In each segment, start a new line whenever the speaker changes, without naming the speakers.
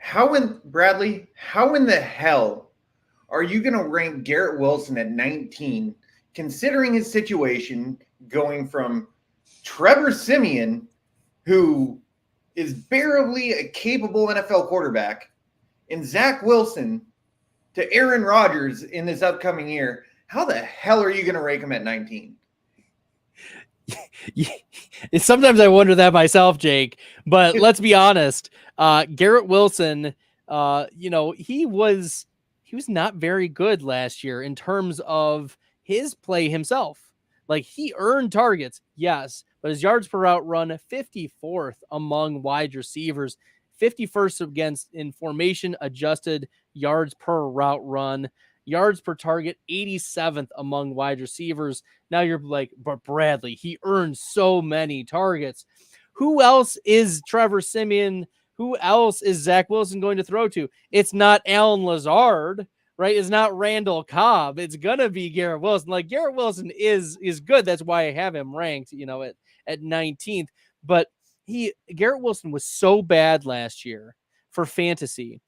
how in the hell are you going to rank Garrett Wilson at 19, considering his situation going from Trevor Siemian, who is barely a capable NFL quarterback, and Zach Wilson to Aaron Rodgers in this upcoming year? How the hell are you going to rank him at 19?
Sometimes I wonder that myself, Jake, but let's be honest. Garrett Wilson, he was not very good last year in terms of his play himself. Like, he earned targets, yes, but his yards per route run 54th among wide receivers, 51st against in formation adjusted yards per route run, yards per target 87th among wide receivers. Now you're like, but Bradley, he earned so many targets. Who else is Trevor Siemian? Who else is Zach Wilson going to throw to? It's not Alan Lazard, right? It's not Randall Cobb. It's going to be Garrett Wilson. Like, Garrett Wilson is good. That's why I have him ranked, at 19th. But Garrett Wilson was so bad last year for fantasy.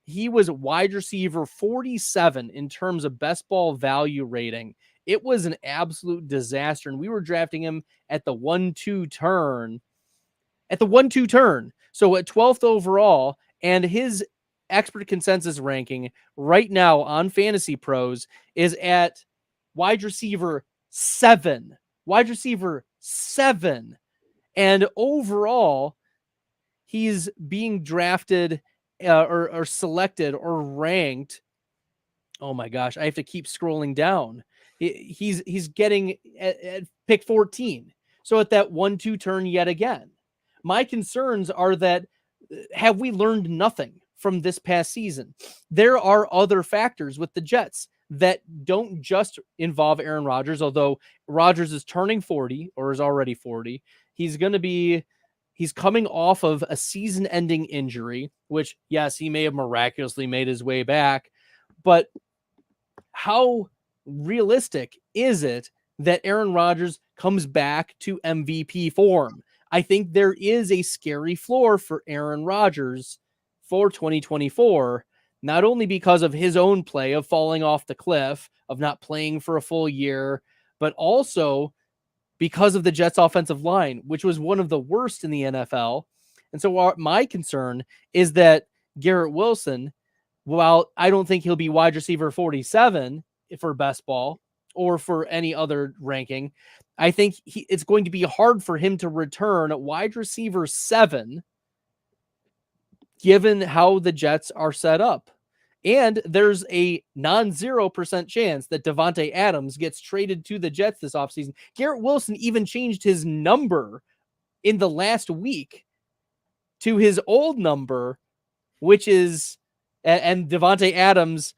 He was wide receiver 47 in terms of best ball value rating. It was an absolute disaster. And we were drafting him at the 1-2 turn. So at 12th overall, and his expert consensus ranking right now on Fantasy Pros is at wide receiver 7. And overall, he's being drafted or selected or ranked. Oh my gosh, I have to keep scrolling down. He's getting at pick 14. So at that 1-2 turn yet again. My concerns are that, have we learned nothing from this past season? There are other factors with the Jets that don't just involve Aaron Rodgers, although Rodgers is turning 40 or is already 40. He's coming off of a season-ending injury, which, yes, he may have miraculously made his way back, but how realistic is it that Aaron Rodgers comes back to MVP form? I think there is a scary floor for Aaron Rodgers for 2024, not only because of his own play of falling off the cliff, of not playing for a full year, but also because of the Jets' offensive line, which was one of the worst in the NFL. And so my concern is that Garrett Wilson, while I don't think he'll be wide receiver 47 for best ball or for any other ranking, I think it's going to be hard for him to return wide receiver 7, given how the Jets are set up. And there's a non-0% chance that Davante Adams gets traded to the Jets this offseason. Garrett Wilson even changed his number in the last week to his old number, which is, and Davante Adams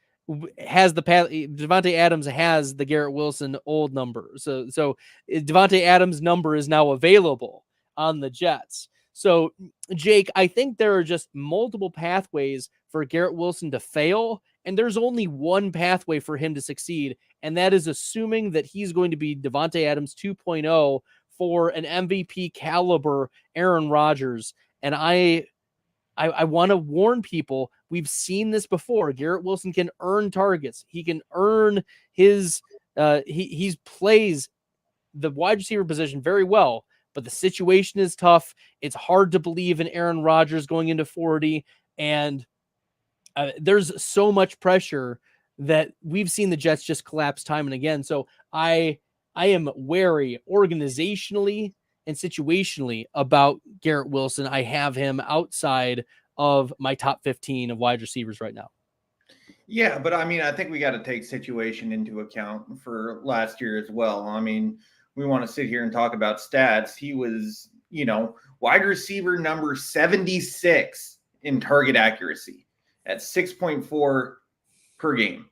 has the Garrett Wilson old number. So Davante Adams' number is now available on the Jets. So, Jake, I think there are just multiple pathways for Garrett Wilson to fail, and there's only one pathway for him to succeed, and that is assuming that he's going to be Davante Adams 2.0 for an MVP caliber Aaron Rodgers. And I want to warn people, we've seen this before. Garrett Wilson can earn targets. He can earn his he plays the wide receiver position very well, but the situation is tough. It's hard to believe in Aaron Rodgers going into 40, and there's so much pressure that we've seen the Jets just collapse time and again. So I am wary organizationally and situationally about Garrett Wilson. I have him outside of my top 15 of wide receivers right now.
Yeah, but I mean, I think we got to take situation into account for last year as well. I mean, we want to sit here and talk about stats. He was, wide receiver number 76 in target accuracy at 6.4 per game.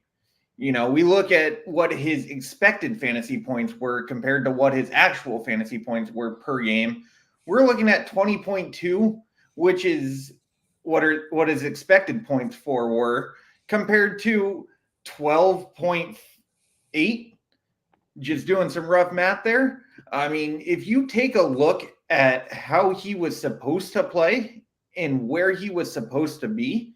We look at what his expected fantasy points were compared to what his actual fantasy points were per game. We're looking at 20.2, which is what his expected points for were, compared to 12.8. Just doing some rough math there. I mean, if you take a look at how he was supposed to play and where he was supposed to be,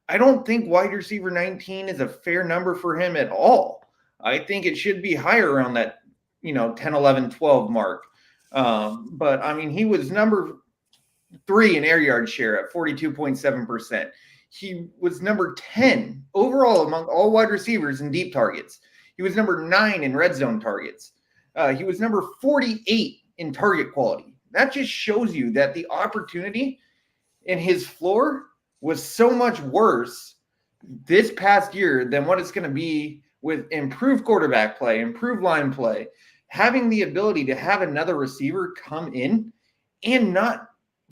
I don't think wide receiver 19 is a fair number for him at all. I think it should be higher around that, 10, 11, 12 mark. But I mean, he was number 3 in air yard share at 42.7%. He was number 10 overall among all wide receivers in deep targets. He was number 9 in red zone targets. He was number 48 in target quality. That just shows you that the opportunity in his floor was so much worse this past year than what it's going to be with improved quarterback play, improved line play, having the ability to have another receiver come in and not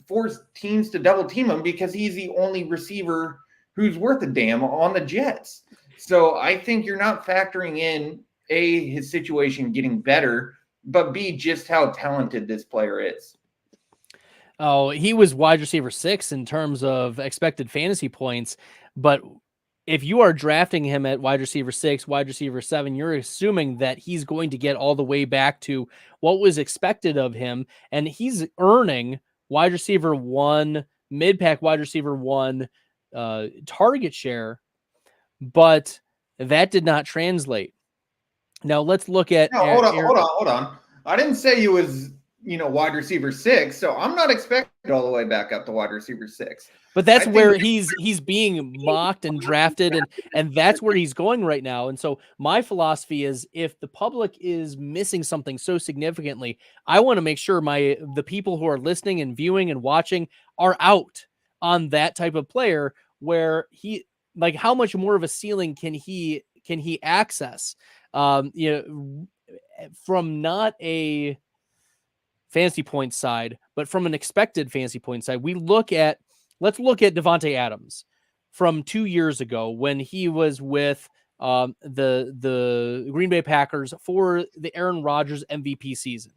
force teams to double team him because he's the only receiver who's worth a damn on the Jets. So I think you're not factoring in A, his situation getting better, but B, just how talented this player is.
Oh, he was wide receiver 6 in terms of expected fantasy points, but if you are drafting him at wide receiver 6, wide receiver 7, you're assuming that he's going to get all the way back to what was expected of him, and he's earning wide receiver 1, mid-pack wide receiver 1 target share, but that did not translate. Now let's look at
No, hold on. I didn't say he was, wide receiver 6, so I'm not expecting all the way back up to wide receiver 6.
But that's where he's being mocked and drafted, and that's where he's going right now. And so my philosophy is, if the public is missing something so significantly, I want to make sure the people who are listening and viewing and watching are out on that type of player, where how much more of a ceiling can he access? From not a fantasy point side, but from an expected fantasy point side, let's look at Devontae Adams from 2 years ago when he was with the Green Bay Packers for the Aaron Rodgers MVP season.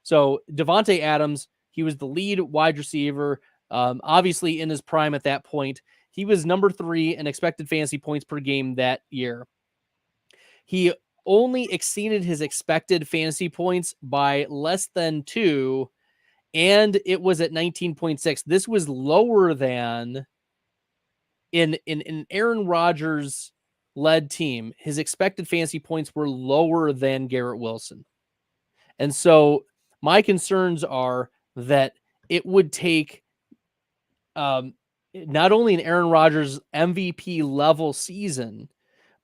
So Devontae Adams, he was the lead wide receiver, obviously in his prime at that point. He was number 3 in expected fantasy points per game that year. He only exceeded his expected fantasy points by less than 2, and it was at 19.6. This was lower than in Aaron Rodgers led team. His expected fantasy points were lower than Garrett Wilson. And so my concerns are that it would take not only an Aaron Rodgers MVP level season,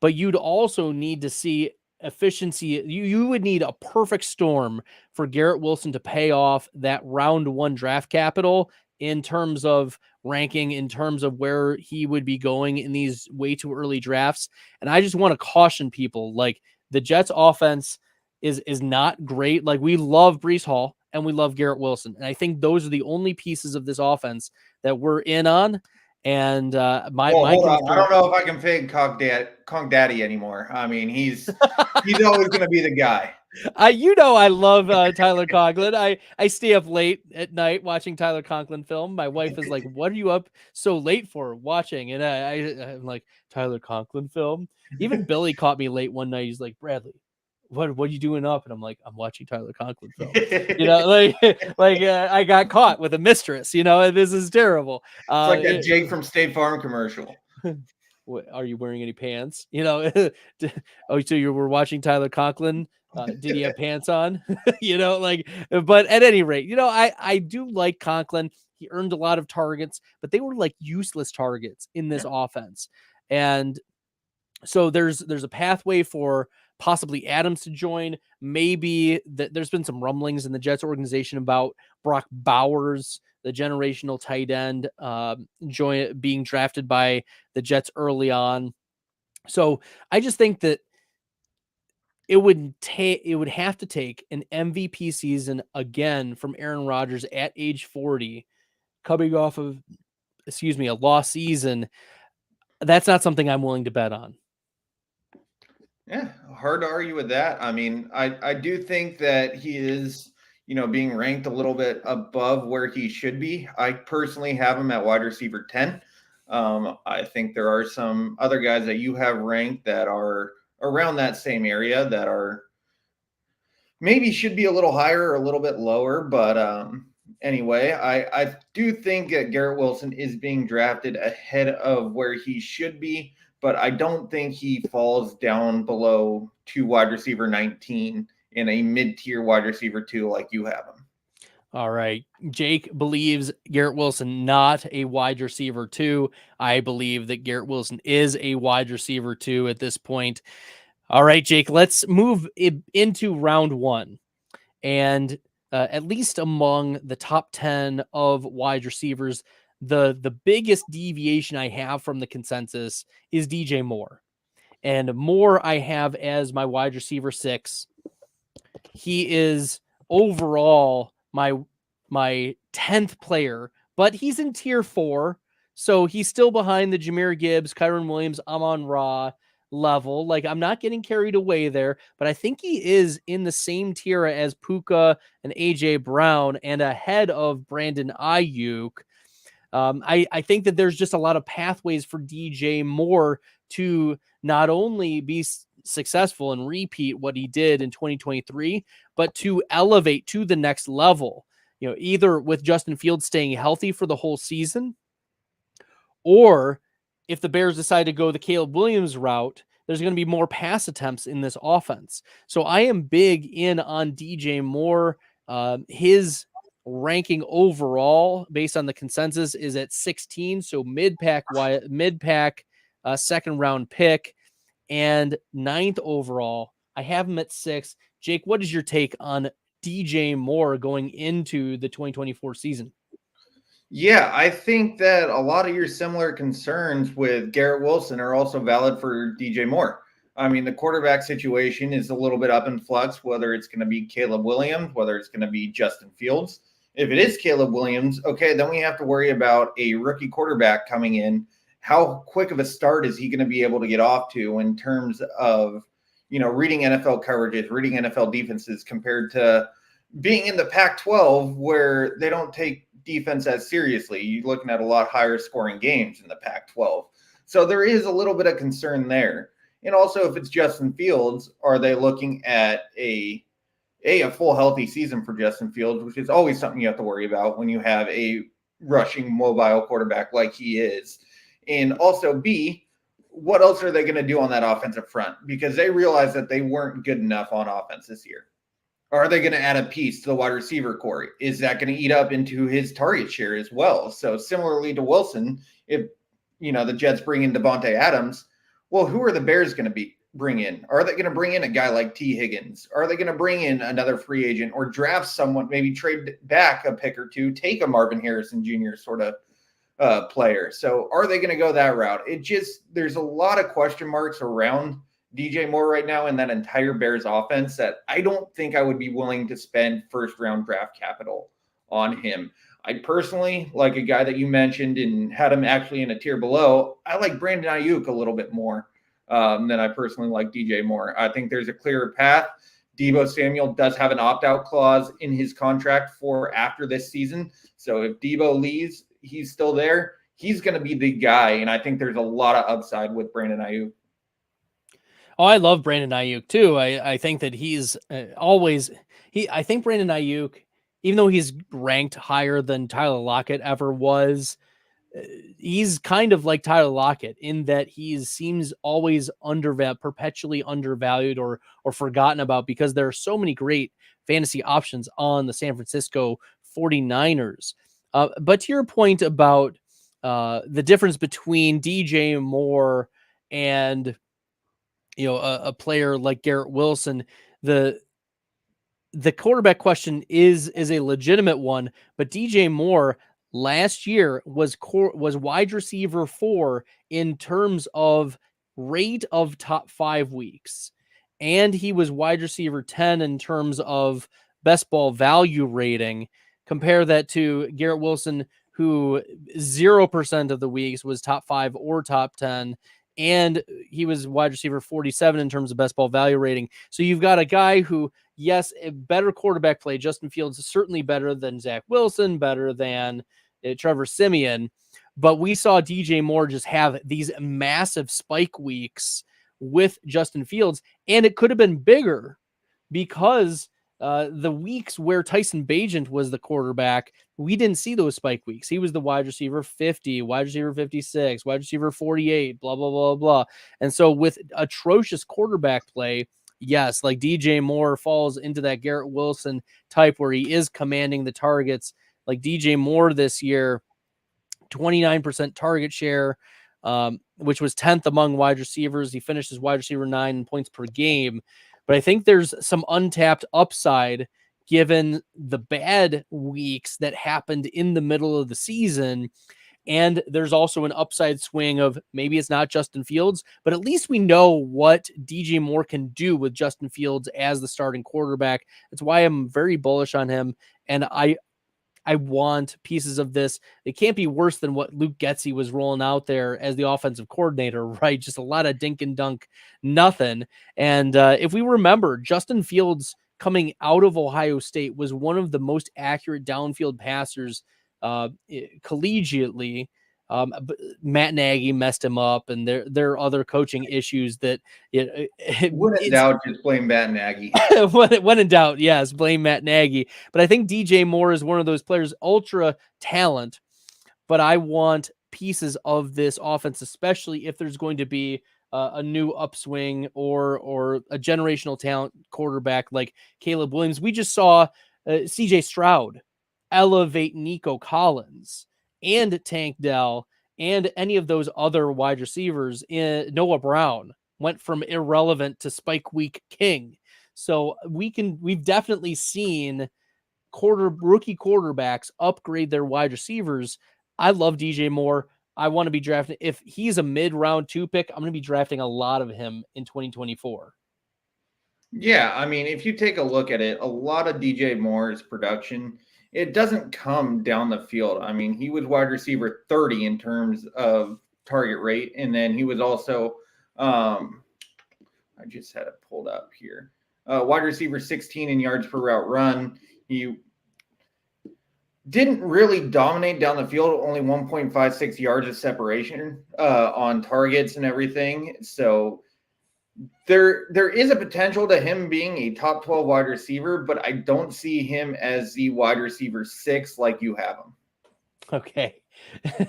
but you'd also need to see efficiency. You would need a perfect storm for Garrett Wilson to pay off that round 1 draft capital in terms of ranking, in terms of where he would be going in these way too early drafts. And I just want to caution people, like, the Jets offense is not great. Like, we love Breece Hall and we love Garrett Wilson. And I think those are the only pieces of this offense that we're in on. And
hold on. I don't know if I can fade Conk Daddy anymore. I mean, he's always going to be the guy.
I love Tyler Conklin. I stay up late at night watching Tyler Conklin film. My wife is like, "What are you up so late for watching?" And I'm like, "Tyler Conklin film." Even Billy caught me late one night. He's like, "Bradley, what are you doing up?" And I'm like, "I'm watching Tyler Conklin film." I got caught with a mistress. This is terrible.
It's like that Jake from State Farm commercial.
Are you wearing any pants? So you were watching Tyler Conklin. Did he have pants on? But at any rate, I do like Conklin. He earned a lot of targets, but they were like useless targets in this offense. And so there's a pathway for possibly Adams to join. Maybe there's been some rumblings in the Jets organization about Brock Bowers, the generational tight end, being drafted by the Jets early on. So I just think that it would have to take an MVP season again from Aaron Rodgers at age 40, coming off of, a lost season. That's not something I'm willing to bet on.
Yeah, hard to argue with that. I mean, I do think that he is, being ranked a little bit above where he should be. I personally have him at wide receiver 10. I think there are some other guys that you have ranked that are around that same area that are maybe should be a little higher or a little bit lower, but anyway, I do think that Garrett Wilson is being drafted ahead of where he should be, but I don't think he falls down below to wide receiver 19 in a mid-tier wide receiver 2 like you have him.
All right. Jake believes Garrett Wilson not a wide receiver 2. I believe that Garrett Wilson is a wide receiver 2 at this point. All right, Jake, let's move into round 1. And at least among the top 10 of wide receivers, the biggest deviation I have from the consensus is DJ Moore. And Moore I have as my wide receiver 6. He is overall my 10th player, but he's in tier 4, so he's still behind the Jahmyr Gibbs, Kyron Williams, Amon-Ra level. Like, I'm not getting carried away there, but I think he is in the same tier as Puka and AJ Brown and ahead of Brandon Ayuk. I think that there's just a lot of pathways for DJ Moore to not only be successful and repeat what he did in 2023, but to elevate to the next level. Either with Justin Fields staying healthy for the whole season, or if the Bears decide to go the Caleb Williams route, there's going to be more pass attempts in this offense. So I am big in on DJ Moore. His ranking overall, based on the consensus, is at 16. So mid-pack second round pick, and 9th overall. I have him at 6. Jake, what is your take on DJ Moore going into the 2024 season?
Yeah, I think that a lot of your similar concerns with Garrett Wilson are also valid for DJ Moore. I mean, the quarterback situation is a little bit up in flux, whether it's going to be Caleb Williams, whether it's going to be Justin Fields. If it is Caleb Williams, okay, then we have to worry about a rookie quarterback coming in. How quick of a start is he going to be able to get off to in terms of, reading NFL coverages, reading NFL defenses compared to being in the Pac-12 where they don't take defense as seriously. You're looking at a lot higher scoring games in the Pac-12. So there is a little bit of concern there. And also, if it's Justin Fields, are they looking at a full healthy season for Justin Fields, which is always something you have to worry about when you have a rushing mobile quarterback like he is. And also, B, what else are they going to do on that offensive front? Because they realized that they weren't good enough on offense this year. Are they going to add a piece to the wide receiver core? Is that going to eat up into his target share as well? So similarly to Wilson, if the Jets bring in Devontae Adams, well, who are the Bears going to bring in? Are they going to bring in a guy like T. Higgins? Are they going to bring in another free agent or draft someone, maybe trade back a pick or two, take a Marvin Harrison Jr. sort of player? So are they going to go that route? There's a lot of question marks around DJ Moore right now in that entire Bears offense that I don't think I would be willing to spend first round draft capital on him. I personally, like a guy that you mentioned and had him actually in a tier below, I like Brandon Ayuk a little bit more than I personally like DJ Moore. I think there's a clearer path. Deebo Samuel does have an opt-out clause in his contract for after this season. So if Deebo leaves, he's still there. He's going to be the guy, and I think there's a lot of upside with Brandon Ayuk.
Oh, I love Brandon Ayuk too. I think that he's I think Brandon Ayuk, even though he's ranked higher than Tyler Lockett ever was, he's kind of like Tyler Lockett in that he seems always perpetually undervalued or forgotten about because there are so many great fantasy options on the San Francisco 49ers. But to your point about the difference between DJ Moore and a player like Garrett Wilson, the quarterback question is a legitimate one, but DJ Moore last year was wide receiver 4 in terms of rate of top 5 weeks, and he was wide receiver 10 in terms of best ball value rating. Compare that to Garrett Wilson, who 0% of the weeks was top 5 or top 10, and he was wide receiver 47 in terms of best ball value rating. So you've got a guy who, yes, a better quarterback play. Justin Fields is certainly better than Zach Wilson, better than Trevor Siemian. But we saw DJ Moore just have these massive spike weeks with Justin Fields, and it could have been bigger because the weeks where Tyson Bagent was the quarterback, we didn't see those spike weeks. He was the wide receiver 50, wide receiver 56, wide receiver 48, blah, blah, blah, blah. And so with atrocious quarterback play, yes, like DJ Moore falls into that Garrett Wilson type where he is commanding the targets. Like DJ Moore this year, 29% target share, which was 10th among wide receivers. He finished as wide receiver 9 in points per game. But I think there's some untapped upside given the bad weeks that happened in the middle of the season. And there's also an upside swing of maybe it's not Justin Fields, but at least we know what DJ Moore can do with Justin Fields as the starting quarterback. That's why I'm very bullish on him. And I want pieces of this. It can't be worse than what Luke Getsy was rolling out there as the offensive coordinator, right? Just a lot of dink and dunk, nothing. And if we remember, Justin Fields coming out of Ohio State was one of the most accurate downfield passers collegiately. But Matt Nagy messed him up, and there are other coaching issues that
when in doubt, just blame Matt Nagy.
when in doubt, yes, blame Matt Nagy. But I think DJ Moore is one of those players, ultra talent. But I want pieces of this offense, especially if there's going to be a new upswing or a generational talent quarterback like Caleb Williams. We just saw CJ Stroud elevate Nico Collins and Tank Dell and any of those other wide receivers. Noah Brown went from irrelevant to spike week king. So we've definitely seen rookie quarterbacks upgrade their wide receivers. I love DJ Moore. I want to be drafting. If he's a mid-round 2 pick, I'm going to be drafting a lot of him in 2024.
Yeah, I mean, if you take a look at it, a lot of DJ Moore's production, it doesn't come down the field. I mean, he was wide receiver 30 in terms of target rate, and then he was also, I just had it pulled up here, wide receiver 16 in yards per route run. He didn't really dominate down the field, only 1.56 yards of separation on targets and everything. So there is a potential to him being a top 12 wide receiver, but I don't see him as the wide receiver 6 like you have him.
Okay.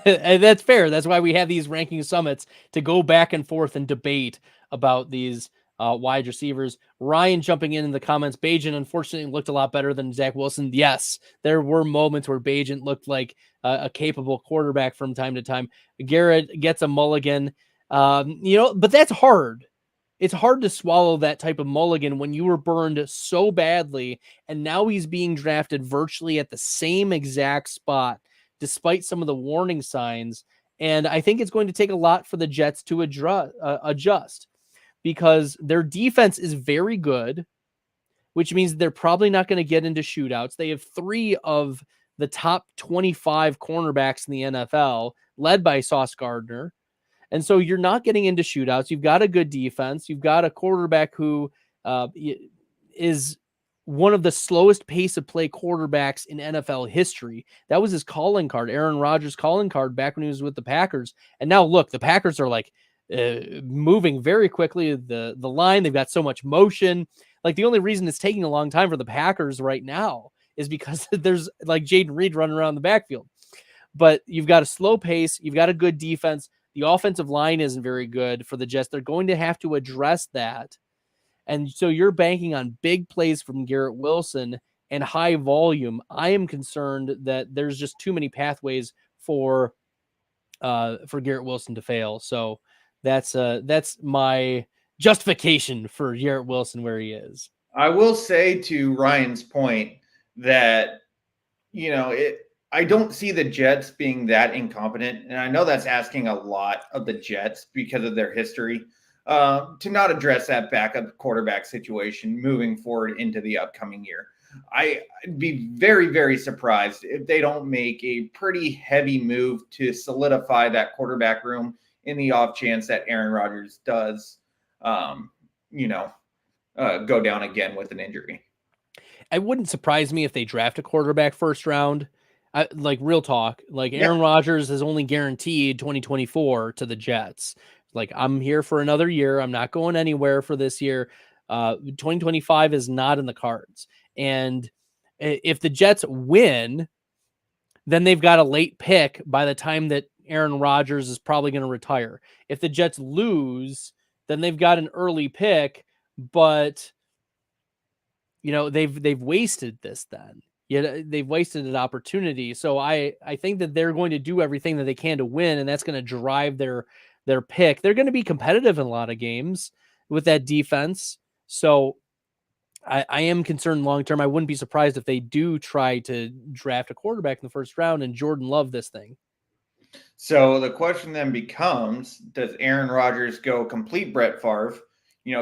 And that's fair. That's why we have these ranking summits to go back and forth and debate about these wide receivers. Ryan jumping in the comments, Bagent unfortunately looked a lot better than Zach Wilson. Yes, there were moments where Bagent looked like a capable quarterback from time to time. Garrett gets a mulligan, but that's hard. It's hard to swallow that type of mulligan when you were burned so badly, and now he's being drafted virtually at the same exact spot, despite some of the warning signs. And I think it's going to take a lot for the Jets to adjust because their defense is very good, which means they're probably not going to get into shootouts. They have 3 of the top 25 cornerbacks in the NFL, led by Sauce Gardner. And so you're not getting into shootouts. You've got a good defense. You've got a quarterback who is one of the slowest pace of play quarterbacks in NFL history. That was his calling card, Aaron Rodgers' calling card back when he was with the Packers. And now look, the Packers are like moving very quickly. The line, they've got so much motion. Like the only reason it's taking a long time for the Packers right now is because there's like Jaden Reed running around the backfield. But you've got a slow pace. You've got a good defense. The offensive line isn't very good for the Jets. They're going to have to address that. And so you're banking on big plays from Garrett Wilson and high volume. I am concerned that there's just too many pathways for Garrett Wilson to fail. So that's my justification for Garrett Wilson where he is.
I will say to Ryan's point that, I don't see the Jets being that incompetent. And I know that's asking a lot of the Jets because of their history to not address that backup quarterback situation moving forward into the upcoming year. I'd be very, very surprised if they don't make a pretty heavy move to solidify that quarterback room in the off chance that Aaron Rodgers does, go down again with an injury.
It wouldn't surprise me if they draft a quarterback first round. Like real talk, like Aaron Rodgers is only guaranteed 2024 to the Jets. Like I'm here for another year. I'm not going anywhere for this year. 2025 is not in the cards. And if the Jets win, then they've got a late pick by the time that Aaron Rodgers is probably going to retire. If the Jets lose, then they've got an early pick, but they've wasted this then. Yeah, they've wasted an opportunity. So I think that they're going to do everything that they can to win, and that's going to drive their pick. They're going to be competitive in a lot of games with that defense. So I am concerned long term. I wouldn't be surprised if they do try to draft a quarterback in the first round and Jordan Love this thing.
So the question then becomes, does Aaron Rodgers go complete Brett Favre?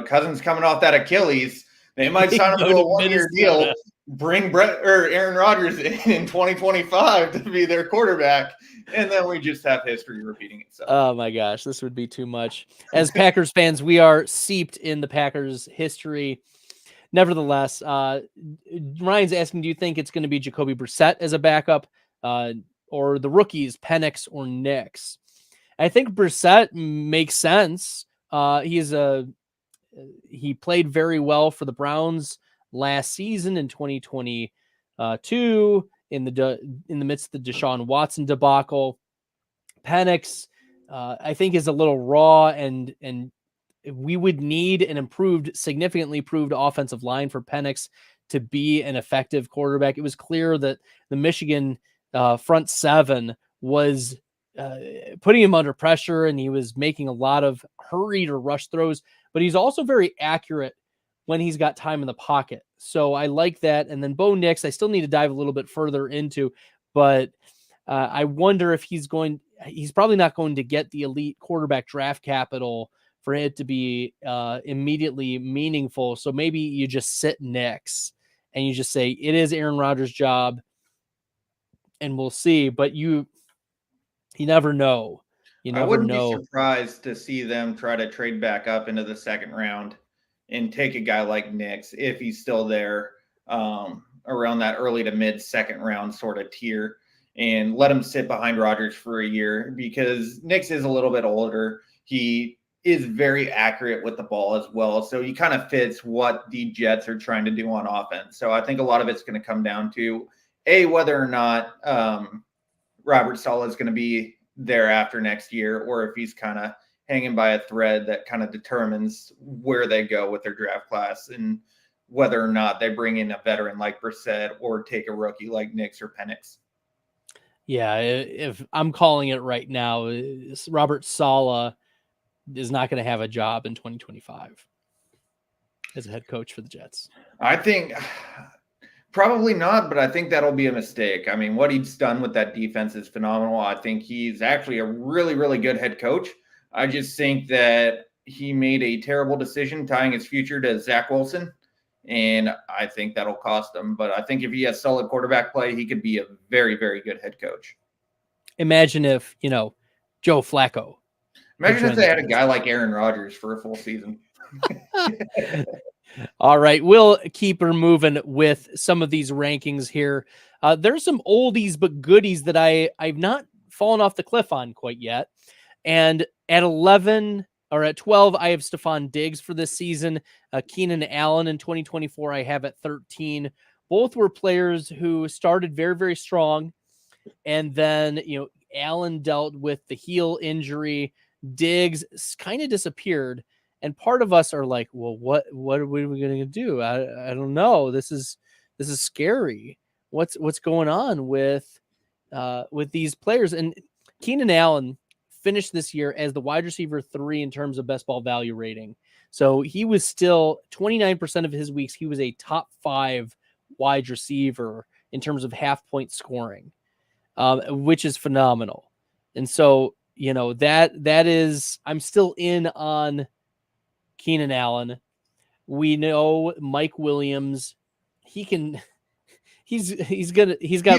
Cousins coming off that Achilles. They might sign him to a one-year deal, bring Aaron Rodgers in 2025 to be their quarterback, and then we just have history repeating itself.
Oh my gosh, this would be too much. As Packers fans, we are seeped in the Packers history. Nevertheless, Ryan's asking, do you think it's going to be Jacoby Brissett as a backup or the rookies, Penix or Nix? I think Brissett makes sense. He played very well for the Browns last season in 2022 in the midst of the Deshaun Watson debacle. Penix, I think, is a little raw, and we would need an significantly improved offensive line for Penix to be an effective quarterback. It was clear that the Michigan front seven was putting him under pressure, and he was making a lot of hurried or rush throws, but he's also very accurate when he's got time in the pocket. So I like that. And then Bo Nix, I still need to dive a little bit further into, but I wonder if he's probably not going to get the elite quarterback draft capital for it to be immediately meaningful. So maybe you just sit Nix and you just say, it is Aaron Rodgers' job, and we'll see. But you never know.
I wouldn't be surprised to see them try to trade back up into the second round and take a guy like Nix if he's still there around that early to mid second round sort of tier, and let him sit behind Rodgers for a year, because Nix is a little bit older. He is very accurate with the ball as well. So he kind of fits what the Jets are trying to do on offense. So I think a lot of it's going to come down to whether or not Robert Saleh is going to be there after next year, or if he's kind of hanging by a thread that kind of determines where they go with their draft class and whether or not they bring in a veteran like Brissett or take a rookie like Nix or Penix.
Yeah, if I'm calling it right now, Robert Saleh is not going to have a job in 2025 as a head coach for the Jets.
I think probably not, but I think that'll be a mistake. I mean, what he's done with that defense is phenomenal. I think he's actually a really, really good head coach. I just think that he made a terrible decision tying his future to Zach Wilson, and I think that'll cost him. But I think if he has solid quarterback play, he could be a very, very good head coach.
Imagine if, Joe Flacco.
Imagine if they had a guy like Aaron Rodgers for a full season.
All right, we'll keep her moving with some of these rankings here. There's some oldies but goodies that I've not fallen off the cliff on quite yet. And at 11 or at 12, I have Stephon Diggs for this season. Keenan Allen in 2024, I have at 13. Both were players who started very, very strong. And then, Allen dealt with the heel injury. Diggs kind of disappeared. And part of us are like, well, what are we going to do? I don't know. This is scary. What's going on with these players? And Keenan Allen finished this year as the wide receiver 3 in terms of best ball value rating. So he was still 29% of his weeks. He was a top 5 wide receiver in terms of half point scoring, which is phenomenal. And so, that is, I'm still in on Keenan Allen. We know Mike Williams. He's got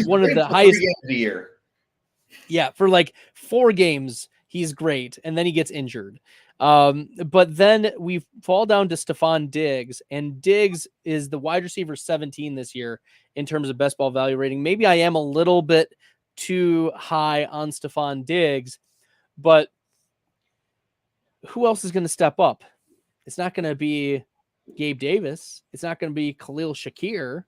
one of the highest
games a year.
Yeah, for like 4 games, he's great, and then he gets injured. But then we fall down to Stephon Diggs, and Diggs is the wide receiver 17 this year in terms of best ball value rating. Maybe I am a little bit too high on Stephon Diggs, but who else is going to step up? It's not going to be Gabe Davis. It's not going to be Khalil Shakir.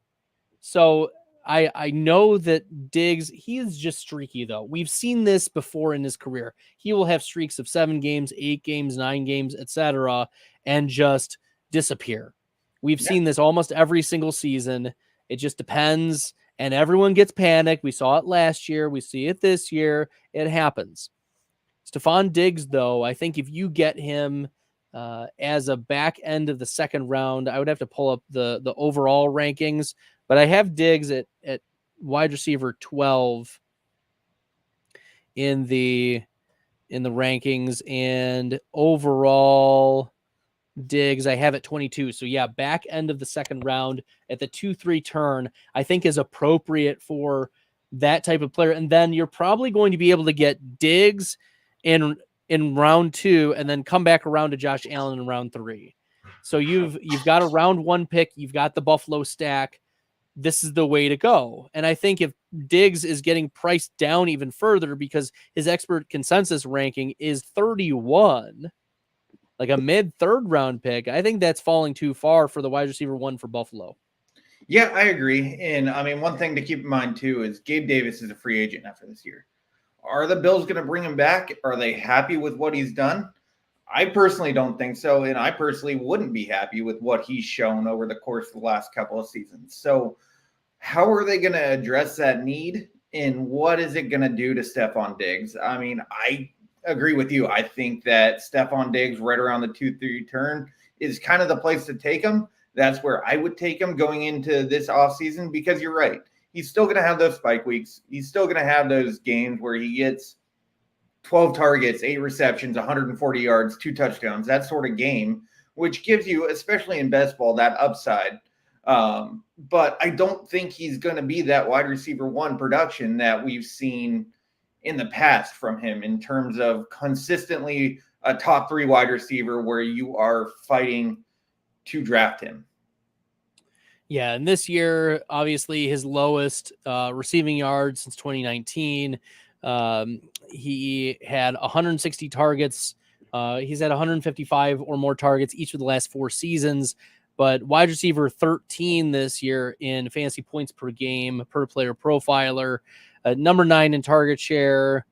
So I know that Diggs, he is just streaky though. We've seen this before in his career. He will have streaks of 7 games, 8 games, 9 games, etc., and just disappear. We've
Yeah.
seen this almost every single season. It just depends, and everyone gets panicked. We saw it last year. We see it this year. It happens. Stephon Diggs, though, I think if you get him as a back end of the second round, I would have to pull up the overall rankings, but I have Diggs at wide receiver 12 in the rankings, and overall Diggs I have at 22. So yeah, back end of the second round at the 2-3 turn, I think is appropriate for that type of player. And then you're probably going to be able to get Diggs in round 2 and then come back around to Josh Allen in round 3. So you've got a round 1 pick, you've got the Buffalo stack. This is the way to go. And I think if Diggs is getting priced down even further because his expert consensus ranking is 31, like a mid third round pick, I think that's falling too far for the wide receiver 1 for Buffalo.
Yeah, I agree. And I mean, one thing to keep in mind too is Gabe Davis is a free agent after this year. Are the Bills going to bring him back? Are they happy with what he's done? I personally don't think so. And I personally wouldn't be happy with what he's shown over the course of the last couple of seasons. So, how are they going to address that need? And what is it going to do to Stephon Diggs? I mean, I agree with you. I think that Stephon Diggs, right around the 2-3 turn, is kind of the place to take him. That's where I would take him going into this offseason because you're right. He's still going to have those spike weeks. He's still going to have those games where he gets 12 targets, 8 receptions, 140 yards, 2 touchdowns, that sort of game, which gives you, especially in best ball, that upside. But I don't think he's going to be that wide receiver 1 production that we've seen in the past from him in terms of consistently a top 3 wide receiver where you are fighting to draft him.
Yeah, and this year, obviously, his lowest receiving yards since 2019. He had 160 targets. He's had 155 or more targets each of the last 4 seasons. But wide receiver 13 this year in fantasy points per game per player profiler, number 9 in target share,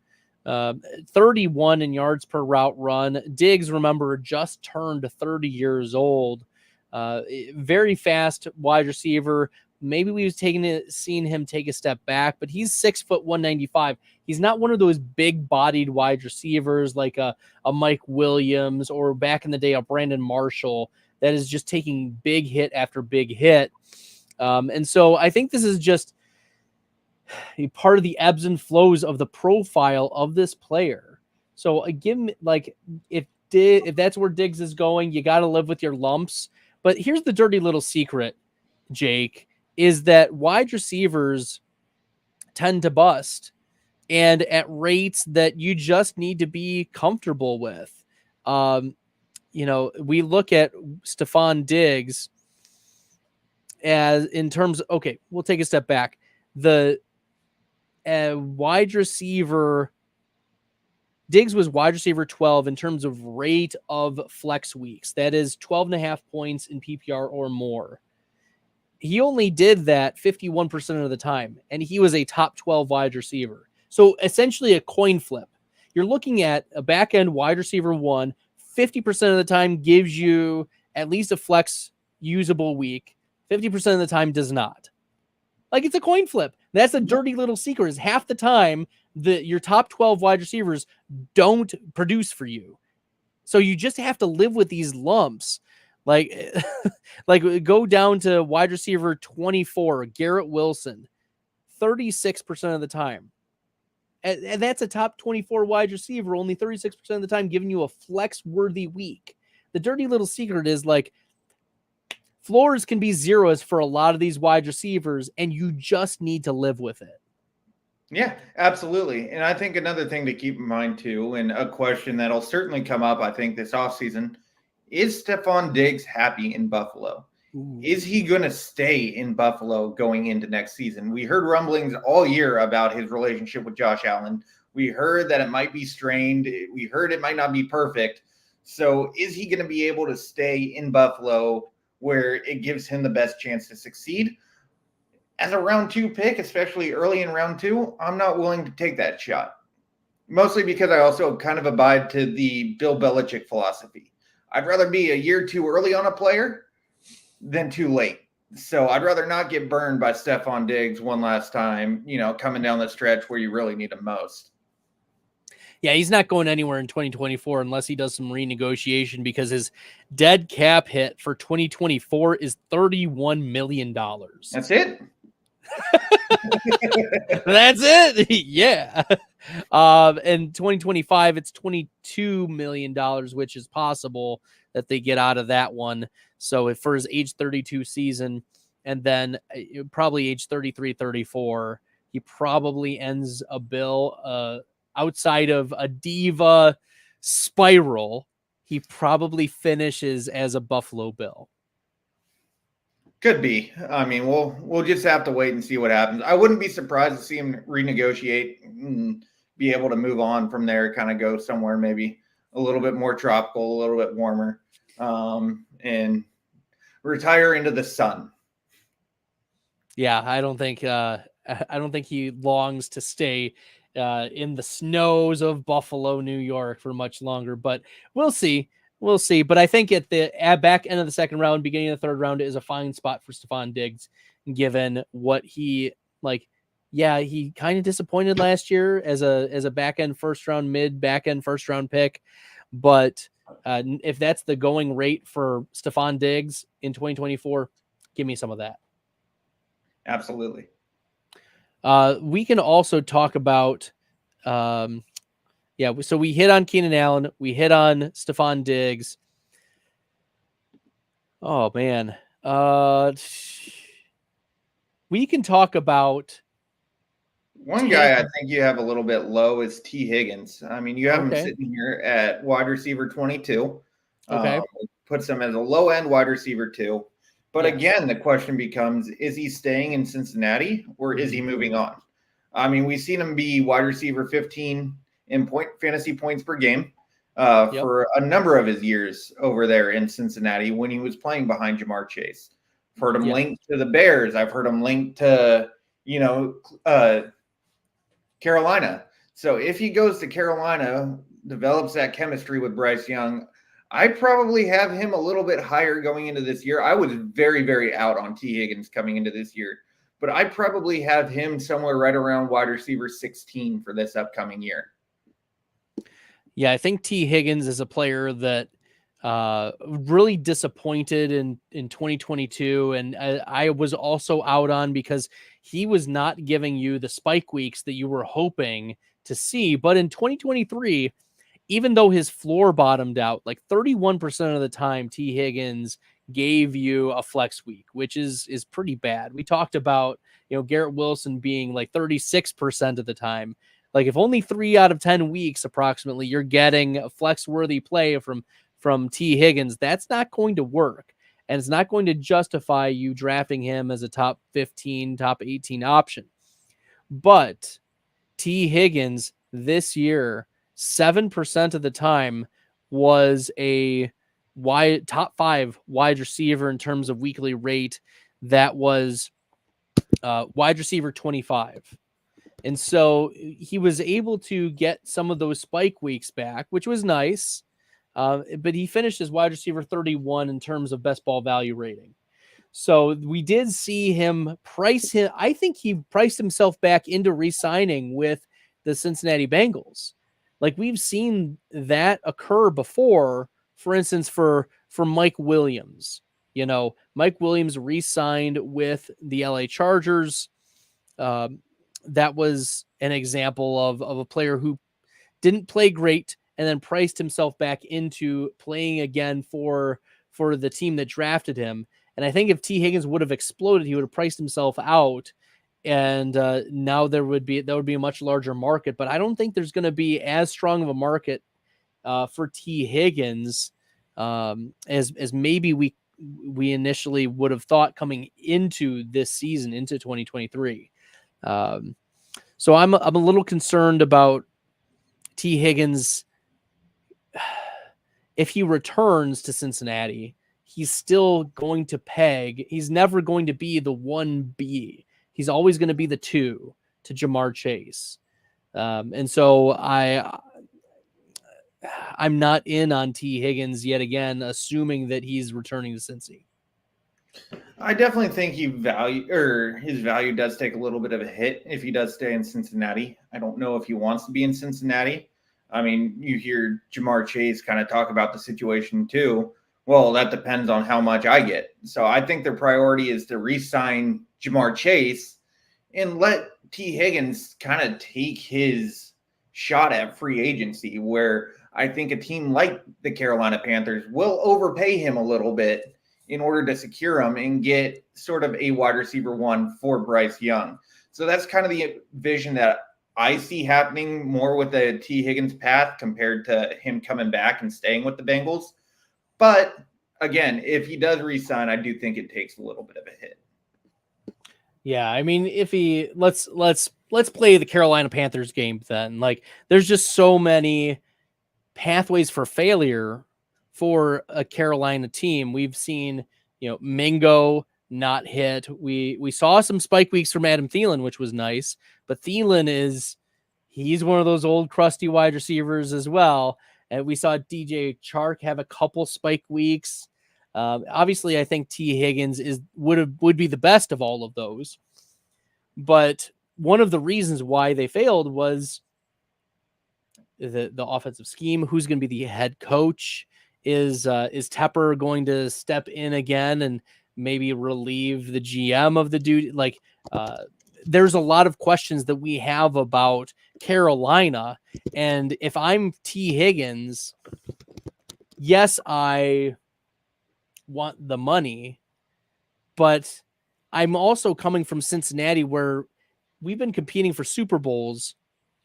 31 in yards per route run. Diggs, remember, just turned 30 years old. Very fast wide receiver. Maybe we've seen him take a step back, but he's 6 foot 195. He's not one of those big bodied wide receivers like a Mike Williams or back in the day a Brandon Marshall that is just taking big hit after big hit. And so I think this is just a part of the ebbs and flows of the profile of this player. So again, like if that's where Diggs is going, you got to live with your lumps. But here's the dirty little secret, Jake, is that wide receivers tend to bust, and at rates that you just need to be comfortable with. We look at Stephon Diggs as in terms, okay, we'll take a step back. The wide receiver, Diggs was wide receiver 12 in terms of rate of flex weeks. That is 12.5 points in PPR or more. He only did that 51% of the time, and he was a top 12 wide receiver. So essentially a coin flip. You're looking at a back end wide receiver 1, 50% of the time gives you at least a flex usable week. 50% of the time does not. Like, it's a coin flip. That's a dirty little secret, is half the time your top 12 wide receivers don't produce for you. So you just have to live with these lumps. Like go down to wide receiver 24, Garrett Wilson, 36% of the time. And that's a top 24 wide receiver, only 36% of the time giving you a flex-worthy week. The dirty little secret is, like, floors can be zeros for a lot of these wide receivers, and you just need to live with it.
Yeah, absolutely. And I think another thing to keep in mind, too, and a question that'll certainly come up, I think, this offseason, is Stephon Diggs happy in Buffalo? Ooh. Is he going to stay in Buffalo going into next season? We heard rumblings all year about his relationship with Josh Allen. We heard that it might be strained. We heard it might not be perfect. So is he going to be able to stay in Buffalo where it gives him the best chance to succeed? as a round 2 pick, especially early in round 2, I'm not willing to take that shot. Mostly because I also kind of abide to the Bill Belichick philosophy. I'd rather be a year too early on a player than too late. So I'd rather not get burned by Stephon Diggs one last time, coming down the stretch where you really need him most.
Yeah, he's not going anywhere in 2024 unless he does some renegotiation, because his dead cap hit for 2024 is $31 million.
That's it.
That's it. Yeah. In 2025, it's $22 million, which is possible that they get out of that one. So for his age 32 season, and then probably age 33, 34, he probably ends a bill outside of a diva spiral. He probably finishes as a Buffalo Bill.
Could be. I mean, we'll just have to wait and see what happens. I wouldn't be surprised to see him renegotiate and be able to move on from there, kind of go somewhere maybe a little bit more tropical, a little bit warmer, and retire into the sun.
Yeah, I don't think he longs to stay in the snows of Buffalo, New York for much longer, but we'll see. We'll see. But I think at the back end of the second round, beginning of the third round is a fine spot for Stephon Diggs, given what he like. Yeah, he kind of disappointed last year as a back end first round, mid back end first round pick. But if that's the going rate for Stephon Diggs in 2024, give me some of that.
Absolutely.
We can also talk about, so we hit on Keenan Allen, we hit on Stephon Diggs. Oh man, we can talk about
one guy I think you have a little bit low is T. Higgins. I mean, you have him sitting here at wide receiver 22.
Okay,
puts him as a low end wide receiver 2. But again, the question becomes, is he staying in Cincinnati or is he moving on? I mean, we've seen him be wide receiver 15 in fantasy points per game for a number of his years over there in Cincinnati when he was playing behind Jamar Chase. I've heard him linked to the Bears. I've heard him linked to, Carolina. So if he goes to Carolina, develops that chemistry with Bryce Young, I probably have him a little bit higher going into this year. I was very, very out on T. Higgins coming into this year, but I probably have him somewhere right around wide receiver 16 for this upcoming year.
Yeah, I think T. Higgins is a player that really disappointed in 2022, and I was also out on because he was not giving you the spike weeks that you were hoping to see. But in 2023, even though his floor bottomed out, like 31% of the time, T. Higgins gave you a flex week, which is pretty bad. We talked about, Garrett Wilson being like 36% of the time. Like if only 3 out of 10 weeks, approximately, you're getting a flex worthy play from T. Higgins, that's not going to work. And it's not going to justify you drafting him as a top 15, top 18 option. But T. Higgins this year, 7% of the time, was a top 5 wide receiver in terms of weekly rate. That was wide receiver 25. And so he was able to get some of those spike weeks back, which was nice. But he finished as wide receiver 31 in terms of best ball value rating. So we did see him price him. I think he priced himself back into re-signing with the Cincinnati Bengals. Like we've seen that occur before, for instance, for Mike Williams. Mike Williams re-signed with the LA Chargers. That was an example of a player who didn't play great and then priced himself back into playing again for the team that drafted him. And I think if T. Higgins would have exploded, he would have priced himself out, and now there would be a much larger market. But I don't think there's going to be as strong of a market for T. Higgins as maybe we initially would have thought coming into this season, into 2023. So I'm a little concerned about T. Higgins. If he returns to Cincinnati, he's still going to peg. He's never going to be the 1B. He's always going to be the 2 to Jamar Chase. And so I'm not in on T. Higgins yet again, assuming that he's returning to Cincy.
I definitely think his value does take a little bit of a hit if he does stay in Cincinnati. I don't know if he wants to be in Cincinnati. I mean, you hear Jamar Chase kind of talk about the situation too. Well, that depends on how much I get. So I think their priority is to re-sign Jamar Chase and let T. Higgins kind of take his shot at free agency, where I think a team like the Carolina Panthers will overpay him a little bit in order to secure him and get sort of a wide receiver 1 for Bryce Young. So that's kind of the vision that I see happening more with the T. Higgins path compared to him coming back and staying with the Bengals. But again, if he does re-sign, I do think it takes a little bit of a hit.
Yeah, I mean, if he let's play the Carolina Panthers game then. Like, there's just so many pathways for failure for a Carolina team. We've seen, Mingo not hit. We saw some spike weeks from Adam Thielen, which was nice, but Thielen he's one of those old crusty wide receivers as well. And we saw DJ Chark have a couple spike weeks. Obviously, I think T. Higgins would be the best of all of those. But one of the reasons why they failed was the offensive scheme. Who's going to be the head coach? Is Tepper going to step in again and maybe relieve the GM of the duty? Like, there's a lot of questions that we have about Carolina. And if I'm T. Higgins, yes, I want the money, but I'm also coming from Cincinnati, where we've been competing for Super Bowls,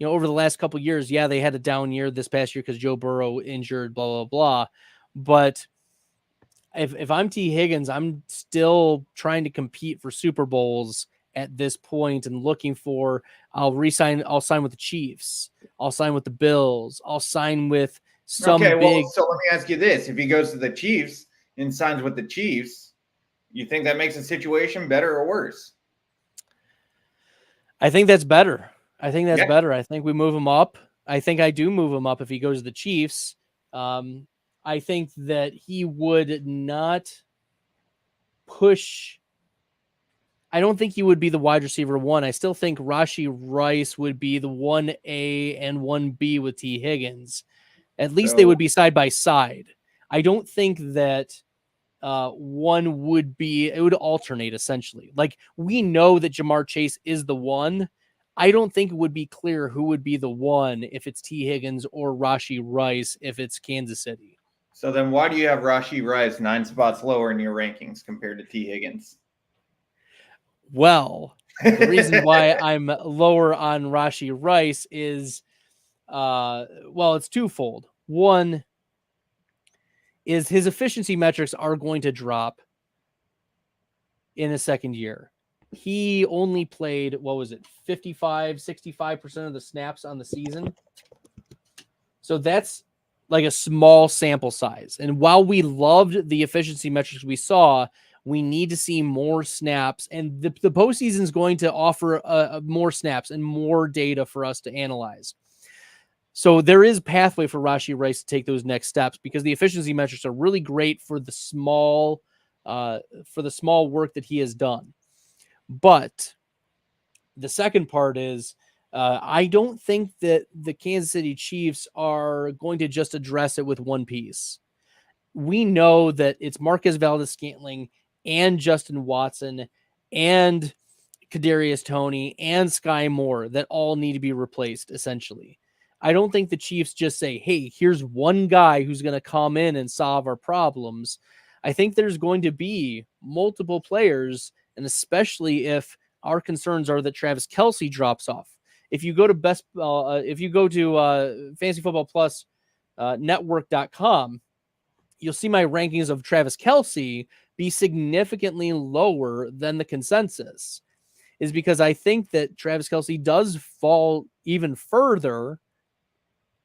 over the last couple of years. Yeah, they had a down year this past year because Joe Burrow injured, blah, blah, blah. But if I'm T. Higgins, I'm still trying to compete for Super Bowls at this point and looking for, I'll sign with the Chiefs. I'll sign with the Bills. I'll sign with some big.
So let me ask you this. If he goes to the Chiefs and signs with the Chiefs, you think that makes the situation better or worse?
I think that's better. Better. I think we move him up. I think I do move him up if he goes to the Chiefs. I think that he would not push. I don't think he would be the wide receiver 1. I still think Rashee Rice would be the 1A and 1B with T. Higgins. At least they would be side by side. I don't think that one would be, it would alternate essentially. Like, we know that Jamar Chase is the 1. I don't think it would be clear who would be the 1 if it's T. Higgins or Rashee Rice if it's Kansas City.
So then why do you have Rashee Rice 9 spots lower in your rankings compared to T. Higgins?
Well, the reason why I'm lower on Rashee Rice is, it's twofold. One is his efficiency metrics are going to drop in his second year. He only played, 65% of the snaps on the season. So that's like a small sample size. And while we loved the efficiency metrics we saw, we need to see more snaps. And the postseason is going to offer more snaps and more data for us to analyze. So there is pathway for Rashee Rice to take those next steps, because the efficiency metrics are really great for the small work that he has done. But the second part is, I don't think that the Kansas City Chiefs are going to just address it with one piece. We know that it's Marquez Valdes-Scantling and Justin Watson and Kadarius Toney and Sky Moore that all need to be replaced, essentially. I don't think the Chiefs just say, hey, here's one guy who's going to come in and solve our problems. I think there's going to be multiple players, and especially if our concerns are that Travis Kelce drops off. If you go to Fantasy Football Plus network.com, you'll see my rankings of Travis Kelce be significantly lower than the consensus, is because I think that Travis Kelce does fall even further.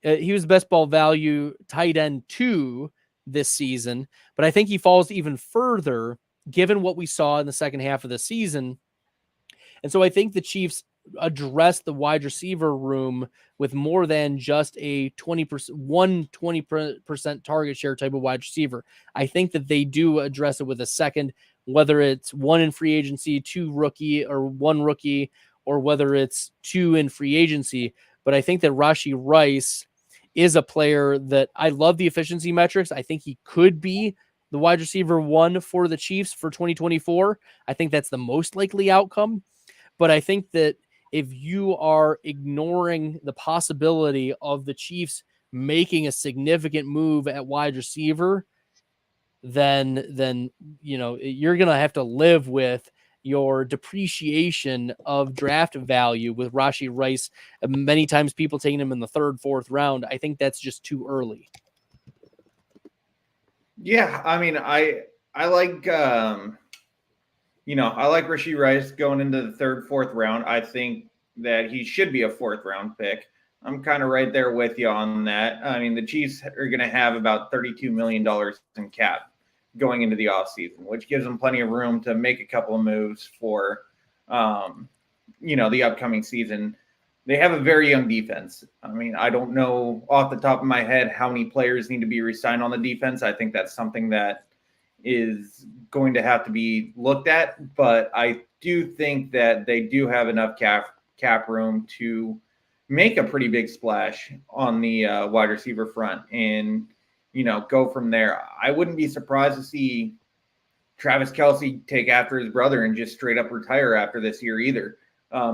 He was best ball value tight end 2 this season, but I think he falls even further given what we saw in the second half of the season. And so I think the Chiefs address the wide receiver room with more than just a 20% target share type of wide receiver. I think that they do address it with a second, whether it's one in free agency, two rookie, or one rookie, or whether it's two in free agency. But I think that Rashee Rice is a player that I love the efficiency metrics. I think he could be the wide receiver one for the Chiefs for 2024. I think that's the most likely outcome. But I think that if you are ignoring the possibility of the Chiefs making a significant move at wide receiver, then you're going to have to live with your depreciation of draft value with Rashee Rice. Many times people taking him in the third, fourth round. I think that's just too early.
Yeah, I mean, I like I like Rashee Rice going into the third, fourth round. I think that he should be a fourth round pick. I'm kind of right there with you on that. I mean, the Chiefs are going to have about $32 million in cap going into the offseason, which gives them plenty of room to make a couple of moves for, the upcoming season. They have a very young defense. I mean, I don't know off the top of my head how many players need to be re-signed on the defense. I think that's something that is going to have to be looked at, but I do think that they do have enough cap room to make a pretty big splash on the wide receiver front and, go from there. I wouldn't be surprised to see Travis Kelce take after his brother and just straight up retire after this year either,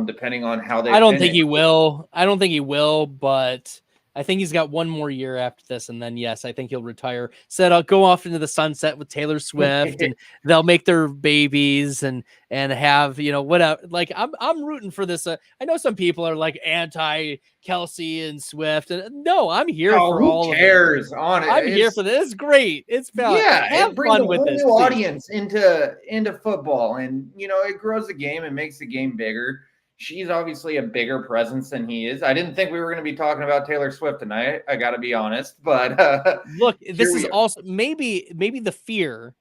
depending on how they
I don't
finish.
think he will. I don't think he will, but I think he's got one more year after this, and then yes, I think he'll retire. Said I'll go off into the sunset with Taylor Swift, and they'll make their babies and have whatever. Like I'm rooting for this. I know some people are like anti Kelce and Swift, and no, I'm here for all of it.
Who cares? On it,
I'm here for this. It's great. It's fun.
Yeah,
have
it brings
fun
a
with
whole
this
new
please.
audience into football, and it grows the game and makes the game bigger. She's obviously a bigger presence than he is. I didn't think we were going to be talking about Taylor Swift tonight. I got to be honest, but
look, this is also maybe the fear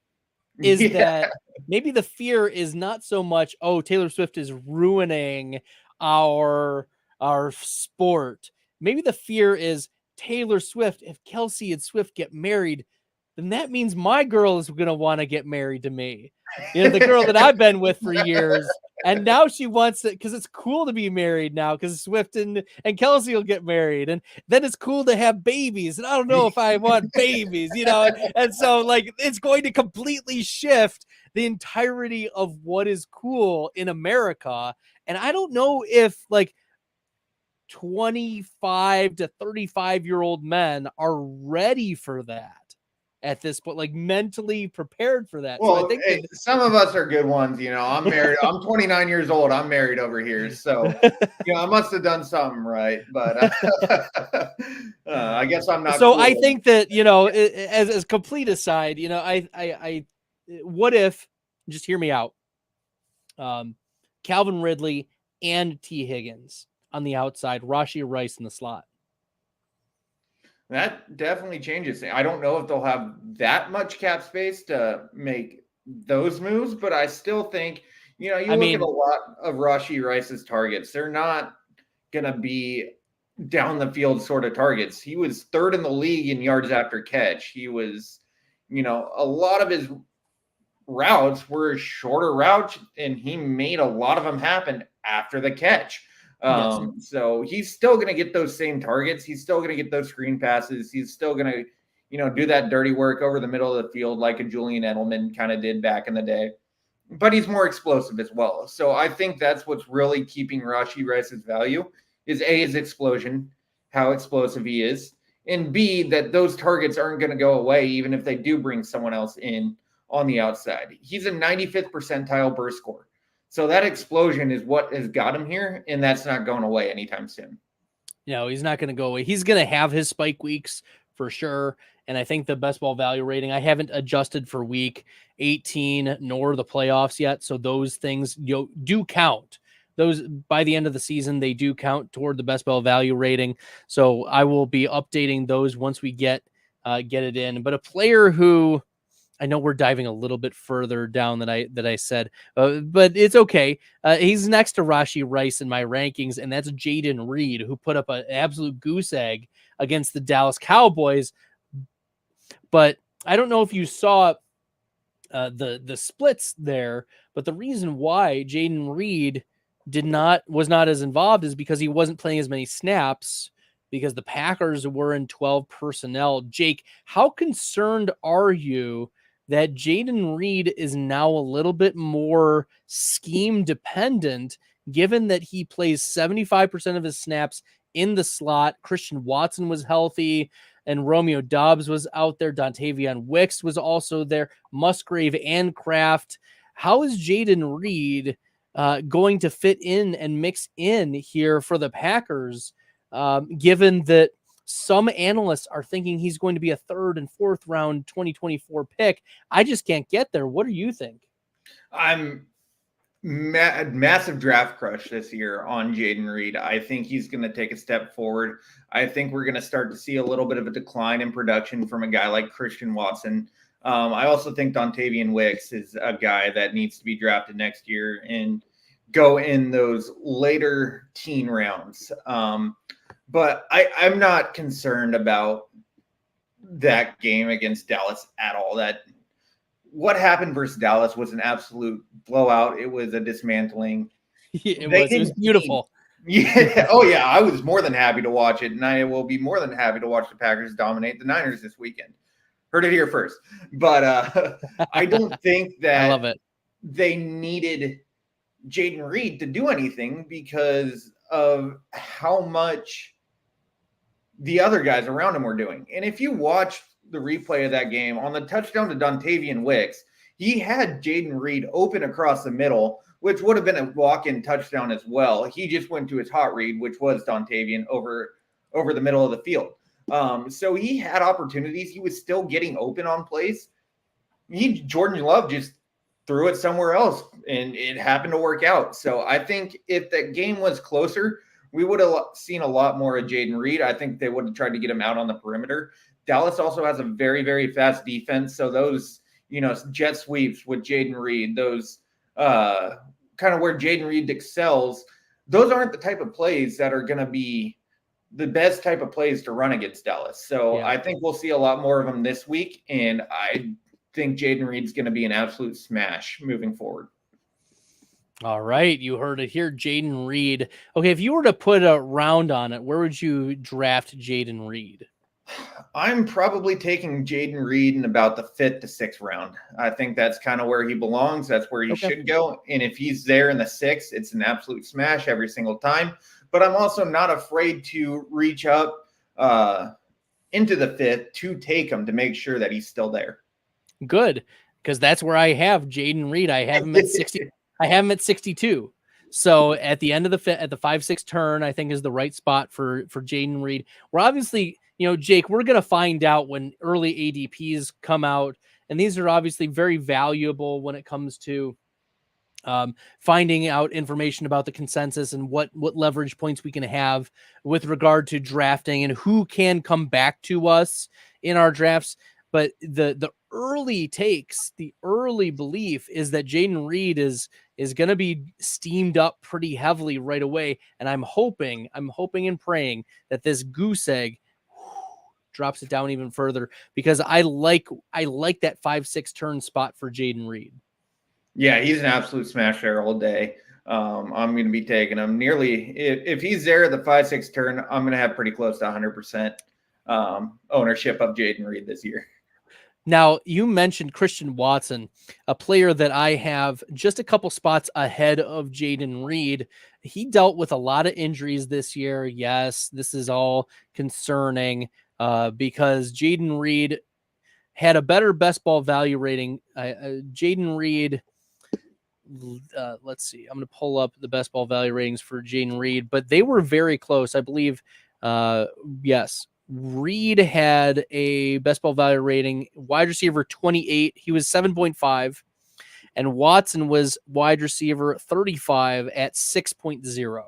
is that maybe the fear is not so much, oh, Taylor Swift is ruining our sport. Maybe the fear is Taylor Swift. If Kelce and Swift get married, then that means my girl is going to want to get married to me. The girl that I've been with for years. And now she wants it because it's cool to be married now because Swift and Kelce will get married. And then it's cool to have babies. And I don't know if I want babies, And so, like, it's going to completely shift the entirety of what is cool in America. And I don't know if, like, 25 to 35-year-old men are ready for that at this point, like mentally prepared for that.
Well,
so I think
some of us are good ones. I'm married. I'm 29 years old. I'm married over here. So, I must have done something right. But I guess I'm not.
So
cool.
I think that, as complete aside, I what if, just hear me out, Calvin Ridley and T. Higgins on the outside, Rashee Rice in the slot.
That definitely changes. I don't know if they'll have that much cap space to make those moves, but I still think, look at a lot of Rashee Rice's targets. They're not going to be down the field sort of targets. He was third in the league in yards after catch. He was, a lot of his routes were shorter routes, and he made a lot of them happen after the catch.
Yes.
So he's still going to get those same targets. He's still going to get those screen passes. He's still going to, do that dirty work over the middle of the field like a Julian Edelman kind of did back in the day. But he's more explosive as well. So I think that's what's really keeping Rashee Rice's value is A, his explosion, how explosive he is, and B, that those targets aren't going to go away even if they do bring someone else in on the outside. He's a 95th percentile burst score. So that explosion is what has got him here, and that's not going away anytime soon.
No, he's not going to go away. He's going to have his spike weeks for sure. And I think the best ball value rating, I haven't adjusted for week 18 nor the playoffs yet. So those things do count. Those, by the end of the season, they do count toward the best ball value rating. So I will be updating those once we get it in. But a player who I know we're diving a little bit further down than I said, but it's okay. He's next to Rashee Rice in my rankings, and that's Jayden Reed, who put up an absolute goose egg against the Dallas Cowboys. But I don't know if you saw the splits there, but the reason why Jayden Reed was not as involved is because he wasn't playing as many snaps because the Packers were in 12 personnel. Jake, how concerned are you that Jayden Reed is now a little bit more scheme dependent, given that he plays 75% of his snaps in the slot? Christian Watson was healthy and Romeo Doubs was out there. Dontavian Wicks was also there. Musgrave and Kraft. How is Jayden Reed going to fit in and mix in here for the Packers, given that some analysts are thinking he's going to be a 3rd and 4th round 2024 pick? I just can't get there. What do you think?
I'm massive draft crush this year on Jayden Reed. I think he's going to take a step forward. I think we're going to start to see a little bit of a decline in production from a guy like Christian Watson. I also think Dontavian Wicks is a guy that needs to be drafted next year and go in those later teen rounds. But I'm not concerned about that game against Dallas at all. What happened versus Dallas was an absolute blowout. It was a dismantling.
It was beautiful.
Yeah. Oh, yeah. I was more than happy to watch it, and I will be more than happy to watch the Packers dominate the Niners this weekend. Heard it here first. But I don't think that
I love it.
They needed Jayden Reed to do anything because of how much the other guys around him were doing. And if you watch the replay of that game on the touchdown to Dontavian Wicks, he had Jayden Reed open across the middle, which would have been a walk-in touchdown as well. He just went to his hot read, which was Dontavian over the middle of the field. So he had opportunities. He was still getting open on plays. Jordan Love just threw it somewhere else, and it happened to work out. So I think if that game was closer, we would have seen a lot more of Jayden Reed. I think they would have tried to get him out on the perimeter. Dallas also has a very, very fast defense. So those, jet sweeps with Jayden Reed, those kind of where Jayden Reed excels, those aren't the type of plays that are going to be the best type of plays to run against Dallas. So yeah. I think we'll see a lot more of them this week. And I think Jayden Reed's going to be an absolute smash moving forward.
All right. You heard it here. Jayden Reed. Okay. If you were to put a round on it, where would you draft Jayden Reed?
I'm probably taking Jayden Reed in about the 5th to 6th round. I think that's kind of where he belongs. That's where he should go. And if he's there in the 6th, it's an absolute smash every single time. But I'm also not afraid to reach up into the 5th to take him to make sure that he's still there.
Good, because that's where I have Jayden Reed. I have him at 60. I have him at 62. So at the end of the 5-6 turn, I think is the right spot for Jayden Reed. We're obviously, Jake, we're going to find out when early ADPs come out. And these are obviously very valuable when it comes to finding out information about the consensus and what leverage points we can have with regard to drafting and who can come back to us in our drafts. But the early takes, the early belief is that Jayden Reed is going to be steamed up pretty heavily right away. And I'm hoping and praying that this goose egg drops it down even further, because I like that 5-6 turn spot for Jayden Reed.
Yeah, he's an absolute smash there all day. I'm going to be taking him nearly. If he's there at the 5-6 turn, I'm going to have pretty close to 100% ownership of Jayden Reed this year.
Now, you mentioned Christian Watson, a player that I have just a couple spots ahead of Jayden Reed. He dealt with a lot of injuries this year. Yes, this is all concerning because Jayden Reed had a better best ball value rating. Jayden Reed, let's see. I'm going to pull up the best ball value ratings for Jayden Reed, but they were very close. I believe, yes. Reed had a best ball value rating, wide receiver 28. He was 7.5. And Watson was wide receiver 35 at 6.0.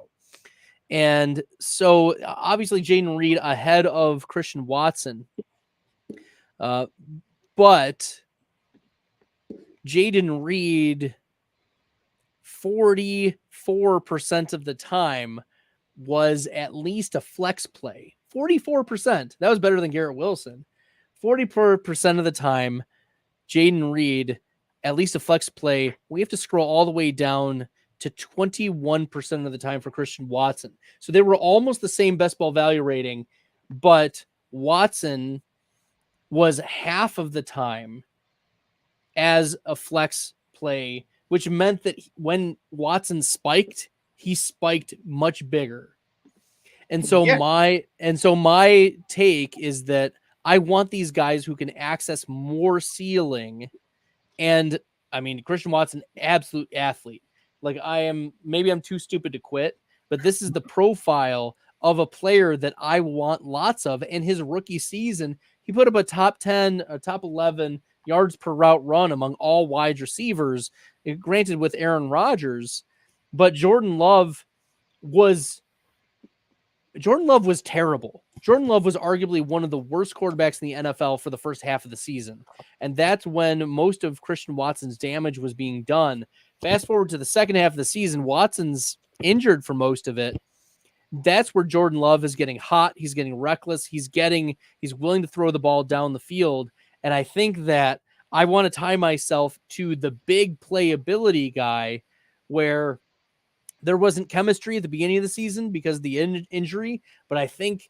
And so obviously Jayden Reed ahead of Christian Watson. But Jayden Reed 44% of the time was at least a flex play. 44%. That was better than Garrett Wilson. 44% of the time, Jayden Reed, at least a flex play. We have to scroll all the way down to 21% of the time for Christian Watson. So they were almost the same best ball value rating, but Watson was half of the time as a flex play, which meant that when Watson spiked, he spiked much bigger. And so my take is that I want these guys who can access more ceiling. And I mean, Christian Watson, absolute athlete. Like maybe I'm too stupid to quit, but this is the profile of a player that I want lots of. In his rookie season, he put up a top 10, a top 11 yards per route run among all wide receivers, granted with Aaron Rodgers, but Jordan Love was terrible. Jordan Love was arguably one of the worst quarterbacks in the NFL for the first half of the season. And that's when most of Christian Watson's damage was being done. Fast forward to the second half of the season, Watson's injured for most of it. That's where Jordan Love is getting hot. He's getting reckless. He's willing to throw the ball down the field. And I think that I want to tie myself to the big playability guy where there wasn't chemistry at the beginning of the season because of the injury, but I think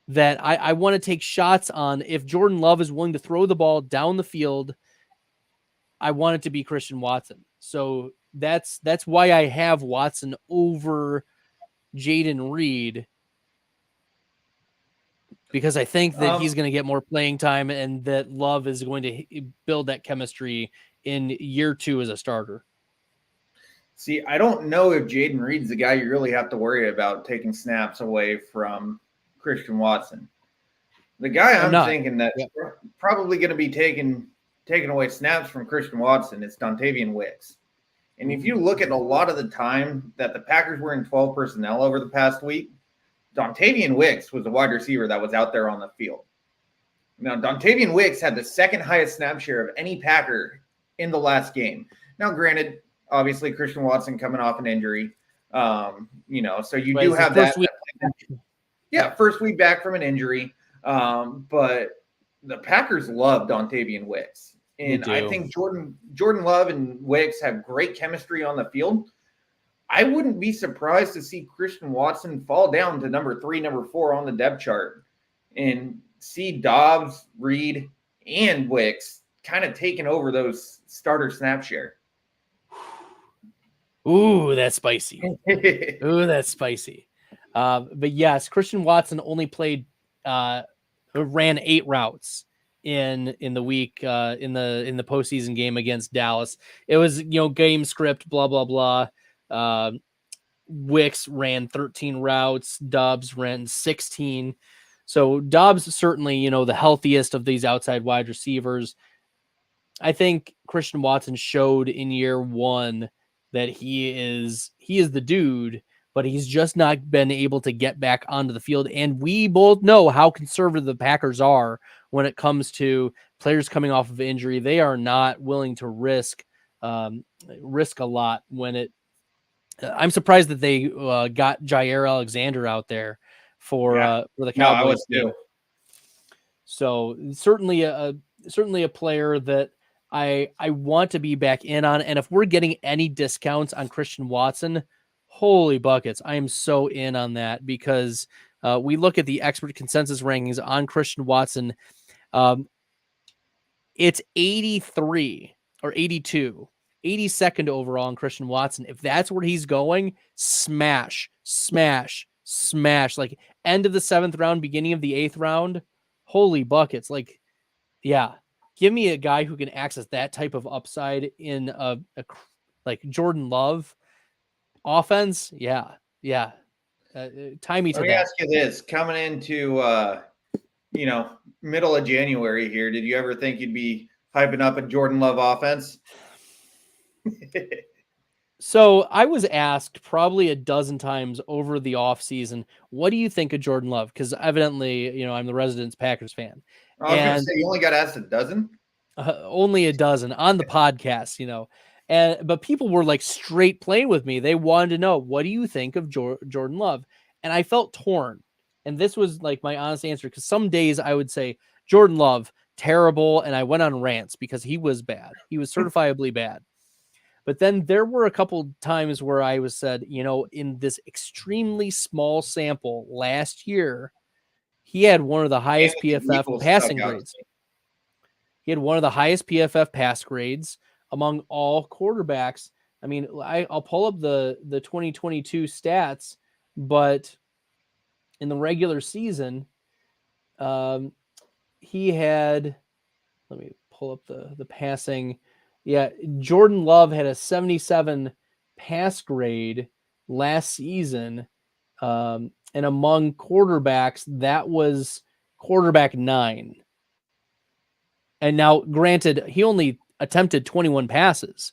that I want to take shots on if Jordan Love is willing to throw the ball down the field, I want it to be Christian Watson. So that's why I have Watson over Jayden Reed, because I think that he's going to get more playing time and that Love is going to build that chemistry in year 2 as a starter.
See, I don't know if Jayden Reed's the guy you really have to worry about taking snaps away from Christian Watson. The guy I'm thinking that's probably going to be taking away snaps from Christian Watson is Dontavian Wicks. And if you look at a lot of the time that the Packers were in 12 personnel over the past week, Dontavian Wicks was the wide receiver that was out there on the field. Now, Dontavian Wicks had the second highest snap share of any Packer in the last game. Now, granted, obviously Christian Watson coming off an injury, so you do have that. First week back from an injury. But the Packers love Dontavian Wicks. And I think Jordan Love and Wicks have great chemistry on the field. I wouldn't be surprised to see Christian Watson fall down to number 3, number 4 on the depth chart and see Dobbs, Reed, and Wicks kind of taking over those starter snap share.
Ooh, that's spicy. But yes, Christian Watson only ran 8 routes in the week in the postseason game against Dallas. It was game script, blah blah blah. Wicks ran 13 routes. Dobbs ran 16. So Dobbs is certainly the healthiest of these outside wide receivers. I think Christian Watson showed in year 1 that he is the dude, but he's just not been able to get back onto the field. And we both know how conservative the Packers are when it comes to players coming off of injury. They are not willing to risk a lot when it. I'm surprised that they got Jair Alexander out there for the Cowboys. No, I was too. So certainly a player that I want to be back in on. And if we're getting any discounts on Christian Watson, holy buckets, I am so in on that, because we look at the expert consensus rankings on Christian Watson. It's 83 or 82, 82nd overall on Christian Watson. If that's where he's going, smash. Like end of the 7th round, beginning of the 8th round, holy buckets. Like, yeah, give me a guy who can access that type of upside in a like Jordan Love offense. Yeah. Tie me to that. Let me
ask you this: coming into middle of January here, did you ever think you'd be hyping up a Jordan Love offense?
So I was asked probably a dozen times over the offseason, what do you think of Jordan Love? Because evidently, I'm the resident Packers fan.
I was going to say, you only got asked a dozen?
only a dozen on the podcast, you know. But people were like straight playing with me. They wanted to know, what do you think of Jordan Love? And I felt torn. And this was like my honest answer, because some days I would say Jordan Love, terrible, and I went on rants because he was bad. He was certifiably bad. But then there were a couple times where I was said, you know, in this extremely small sample last year, he had one of the highest
And the
PFF
Eagles stuck
passing
out to
grades.
me.
He had one of the highest PFF pass grades among all quarterbacks. I mean, I'll pull up the 2022 stats, but in the regular season, he had, let me pull up the passing. Yeah, Jordan Love had a 77 pass grade last season. And among quarterbacks, that was quarterback 9. And now, granted, he only attempted 21 passes,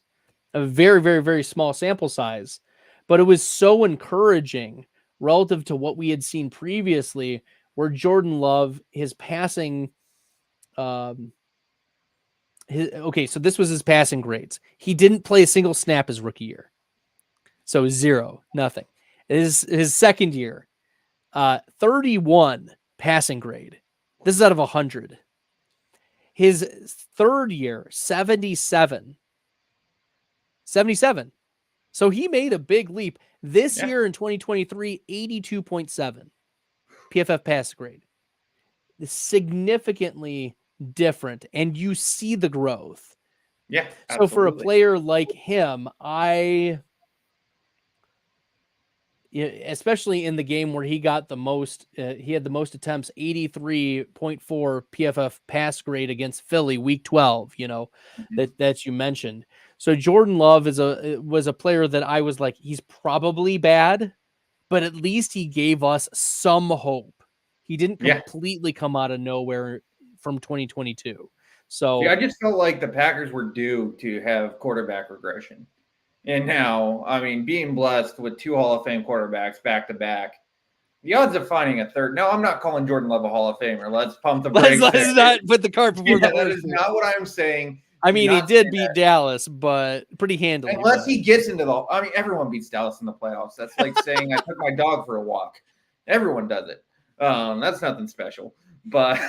a very, very, very small sample size, but it was so encouraging relative to what we had seen previously, where Jordan Love, his passing, okay, so this was his passing grades. He didn't play a single snap his rookie year. So 0, nothing. His second year, 31 passing grade. This is out of 100. His third year, 77. 77. So he made a big leap. This year in 2023, 82.7 PFF pass grade. Significantly different, and you see the growth.
Yeah.
So for a player like him, especially in the game where he got the most, he had the most attempts, 83.4 PFF pass grade against Philly week 12, you know, that you mentioned. So Jordan Love was a player that I was like, he's probably bad, but at least he gave us some hope. He didn't completely come out of nowhere from 2022. So
see, I just felt like the Packers were due to have quarterback regression. And now, I mean, being blessed with 2 Hall of Fame quarterbacks back to back, the odds of finding a third. No, I'm not calling Jordan Love a Hall of Famer. Let's pump the brakes.
Let's not put the cart before the horse.
That is not what I'm saying.
I mean, he did beat Dallas, but pretty handily.
Unless he gets into the, I mean, everyone beats Dallas in the playoffs. That's like saying I took my dog for a walk. Everyone does it. That's nothing special. But,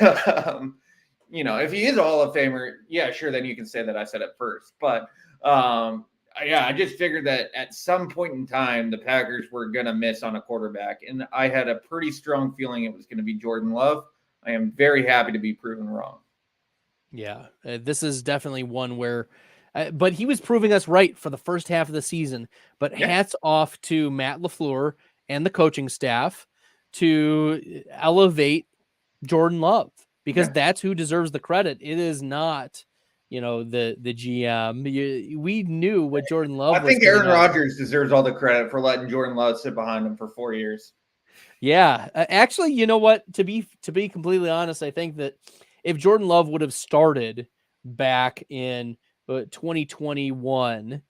you know, if he is a Hall of Famer, yeah, sure, then you can say that I said it first. But, yeah, I just figured that at some point in time, the Packers were going to miss on a quarterback. And I had a pretty strong feeling it was going to be Jordan Love. I am very happy to be proven wrong.
Yeah, this is definitely one where, but he was proving us right for the first half of the season. But hats off to Matt LaFleur and the coaching staff to elevate Jordan Love, because that's who deserves the credit. It is not, you know, the GM. We knew what Jordan Love was.
I think Aaron Rodgers deserves all the credit for letting Jordan Love sit behind him for 4 years.
Yeah, actually, you know what? To be completely honest, I think that if Jordan Love would have started back in 2021,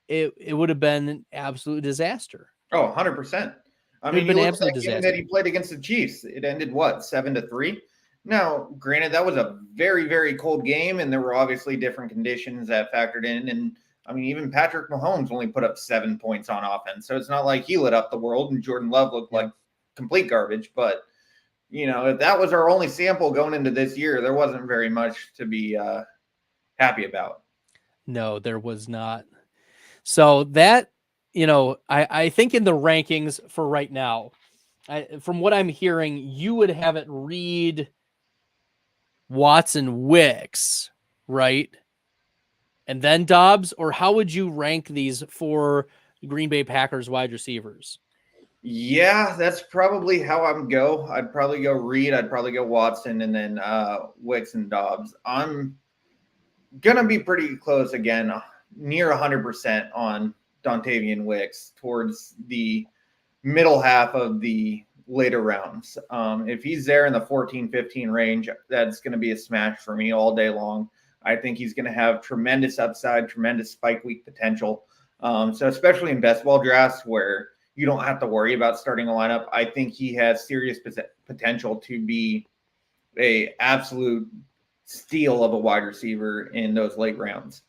it would have been an absolute disaster.
Oh, 100%. I mean, you look at that game that he played against the Chiefs. It ended, what, 7-3? Now, granted, that was a very, very cold game, and there were obviously different conditions that factored in. And, I mean, even Patrick Mahomes only put up 7 points on offense. So it's not like he lit up the world and Jordan Love looked like complete garbage. But, you know, if that was our only sample going into this year, there wasn't very much to be happy about.
No, there was not. So that, you know, I think in the rankings for right now, from what I'm hearing, you would have it Reed, Watson, Wicks, right? And then Dobbs, or how would you rank these 4 Green Bay Packers wide receivers?
Yeah, that's probably how I'm go. I'd probably go Reed. I'd probably go Watson, and then Wicks and Dobbs. I'm going to be pretty close again, near 100% on Dontavian Wicks towards the middle half of the later rounds. If he's there in the 14-15 range, that's going to be a smash for me all day long. I think he's going to have tremendous upside, tremendous spike week potential. So especially in best ball drafts where you don't have to worry about starting a lineup, I think he has serious potential to be a absolute steal of a wide receiver in those late rounds.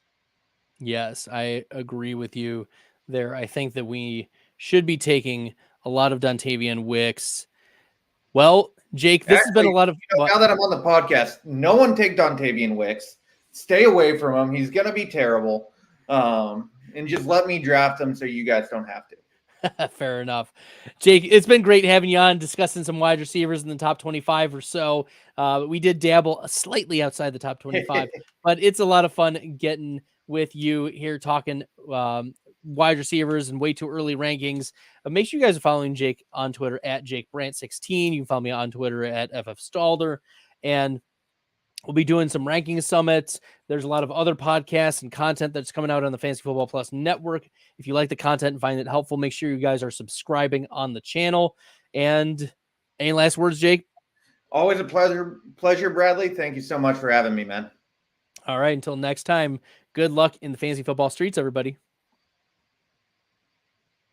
Yes, I agree with you there. I think that we should be taking a lot of Dontavian Wicks. Well, Jake, this has been
Actually,
a lot of
now that I'm on the podcast, no one take Dontavian Wicks. Stay away from him. He's going to be terrible. And just let me draft him so you guys don't have to.
Fair enough. Jake, it's been great having you on discussing some wide receivers in the top 25 or so. We did dabble slightly outside the top 25, but it's a lot of fun getting with you here talking wide receivers and way too early rankings. Make sure you guys are following Jake on Twitter at Jake Brandt 16. You can follow me on Twitter at FF Stalder. And we'll be doing some ranking summits. There's a lot of other podcasts and content that's coming out on the Fantasy Football Plus network. If you like the content and find it helpful, make sure you guys are subscribing on the channel. And any last words, Jake?
Always a pleasure, Bradley. Thank you so much for having me, man.
All right. Until next time, good luck in the fantasy football streets, everybody.